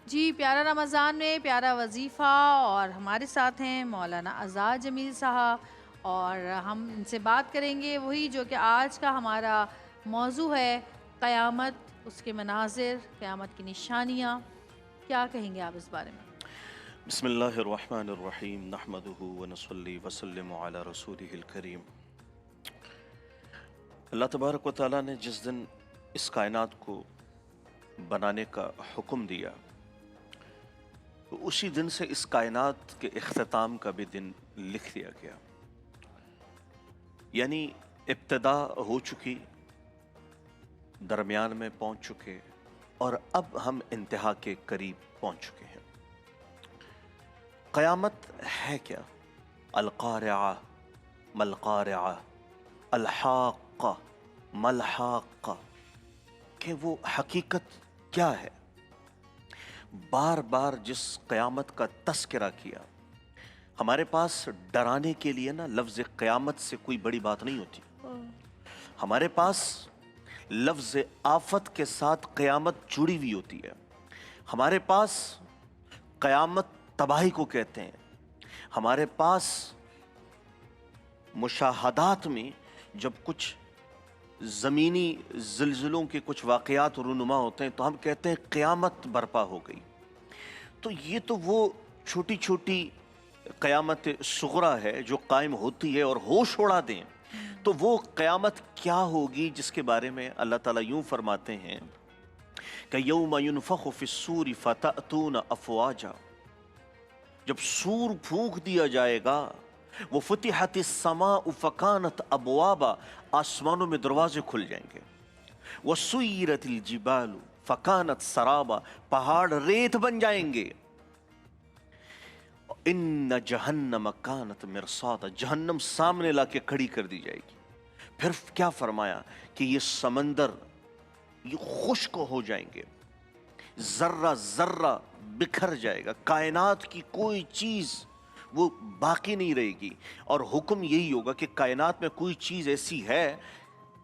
جی پیارا رمضان میں پیارا وظیفہ، اور ہمارے ساتھ ہیں مولانا آزاد جمیل صاحب، اور ہم ان سے بات کریں گے وہی جو کہ آج کا ہمارا موضوع ہے، قیامت، اس کے مناظر، قیامت کی نشانیاں. کیا کہیں گے آپ اس بارے میں؟ بسم اللہ الرحمن الرحیم نحمدہ ونصلی وسلم علی رسولہ الکریم. اللہ تبارک و تعالیٰ نے جس دن اس کائنات کو بنانے کا حکم دیا تو اسی دن سے اس کائنات کے اختتام کا بھی دن لکھ دیا گیا. یعنی ابتدا ہو چکی، درمیان میں پہنچ چکے، اور اب ہم انتہا کے قریب پہنچ چکے ہیں. قیامت ہے کیا؟ القارعہ ملقارعہ الحاقہ ملحاقہ، کہ وہ حقیقت کیا ہے؟ بار بار جس قیامت کا تذکرہ کیا، ہمارے پاس ڈرانے کے لیے نا لفظ قیامت سے کوئی بڑی بات نہیں ہوتی. ہمارے پاس لفظ آفت کے ساتھ قیامت جڑی ہوئی ہوتی ہے. ہمارے پاس قیامت تباہی کو کہتے ہیں. ہمارے پاس مشاہدات میں جب کچھ زمینی زلزلوں کے کچھ واقعات رونما ہوتے ہیں تو ہم کہتے ہیں قیامت برپا ہو گئی. تو یہ تو وہ چھوٹی چھوٹی قیامت صغریٰ ہے جو قائم ہوتی ہے اور ہوش اڑا دیں. تو وہ قیامت کیا ہوگی جس کے بارے میں اللہ تعالیٰ یوں فرماتے ہیں کہ یوم ینفخ فی الصور فتأتون افواجا، جب سور پھونک دیا جائے گا، وہ فتحت السماء فکانت ابوابا، آسمانوں میں دروازے کھل جائیں گے. وسیرت الجبال فکانت سرابا، پہاڑ ریت بن جائیں گے. ان جہنم کانت مرصادا، جہنم سامنے لا کے کھڑی کر دی جائے گی. پھر کیا فرمایا کہ یہ سمندر یہ خشک ہو جائیں گے، ذرہ ذرہ بکھر جائے گا، کائنات کی کوئی چیز وہ باقی نہیں رہے گی. اور حکم یہی ہوگا کہ کائنات میں کوئی چیز ایسی ہے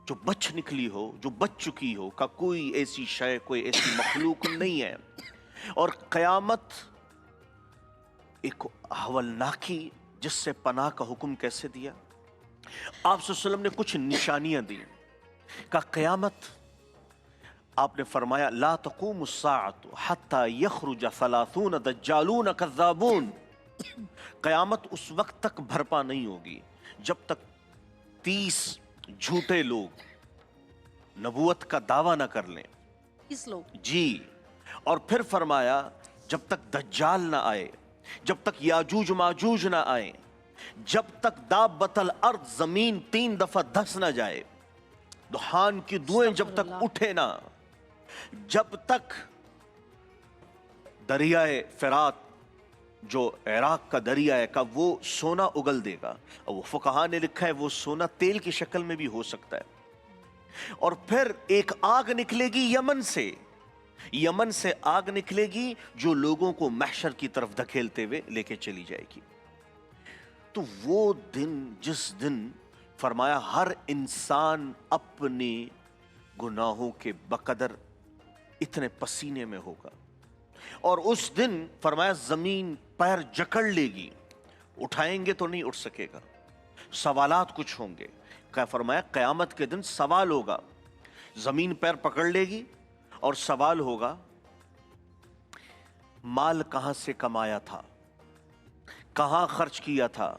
جو بچ نکلی ہو، جو بچ چکی ہو، کا کوئی ایسی شے، کوئی ایسی مخلوق نہیں ہے. اور قیامت ایک ہولناکی جس سے پناہ کا حکم کیسے دیا؟ آپ صلی اللہ علیہ وسلم نے کچھ نشانیاں دی کہ قیامت، آپ نے فرمایا لا تقوم الساعة حتى يخرج 30 دجالون کذابون، قیامت اس وقت تک بھرپا نہیں ہوگی جب تک 30 جھوٹے لوگ نبوت کا دعویٰ نہ کر لیں. اس لوگ جی. اور پھر فرمایا جب تک دجال نہ آئے، جب تک یاجوج ماجوج نہ آئے، جب تک دابت الارض، زمین 3 دفعہ دھس نہ جائے، دخان کی دھوئیں جب استغفر تک اللہ. اٹھے نہ، جب تک دریائے فرات جو عراق کا دریا ہے کا وہ سونا اگل دے گا. اور وہ فقہا نے لکھا ہے وہ سونا تیل کی شکل میں بھی ہو سکتا ہے. اور پھر ایک آگ نکلے گی یمن سے، یمن سے آگ نکلے گی جو لوگوں کو محشر کی طرف دھکیلتے ہوئے لے کے چلی جائے گی. تو وہ دن جس دن فرمایا ہر انسان اپنے گناہوں کے بقدر اتنے پسینے میں ہوگا. اور اس دن فرمایا زمین پیر جکڑ لے گی، اٹھائیں گے تو نہیں اٹھ سکے گا. سوالات کچھ ہوں گے. کیا فرمایا قیامت کے دن سوال ہوگا، زمین پیر پکڑ لے گی اور سوال ہوگا مال کہاں سے کمایا تھا، کہاں خرچ کیا تھا،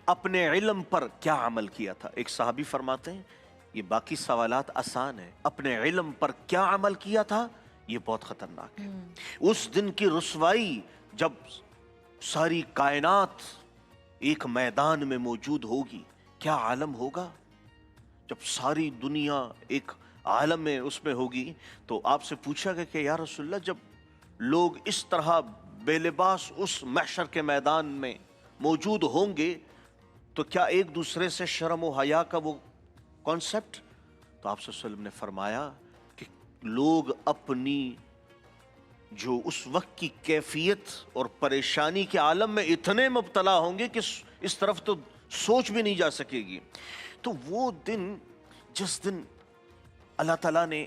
اپنے علم پر کیا عمل کیا تھا. ایک صحابی فرماتے ہیں یہ باقی سوالات آسان ہیں، اپنے علم پر کیا عمل کیا تھا یہ بہت خطرناک ہے. اس دن کی رسوائی جب ساری کائنات ایک میدان میں موجود ہوگی، کیا عالم ہوگا جب ساری دنیا ایک عالم میں اس میں ہوگی. تو آپ سے پوچھا گیا کہ یا رسول اللہ جب لوگ اس طرح بے لباس اس محشر کے میدان میں موجود ہوں گے تو کیا ایک دوسرے سے شرم و حیا کا وہ کانسیپٹ؟ تو آپ صلی اللہ علیہ وسلم نے فرمایا کہ لوگ اپنی جو اس وقت کی کیفیت اور پریشانی کے عالم میں اتنے مبتلا ہوں گے کہ اس طرف تو سوچ بھی نہیں جا سکے گی. تو وہ دن جس دن اللہ تعالیٰ نے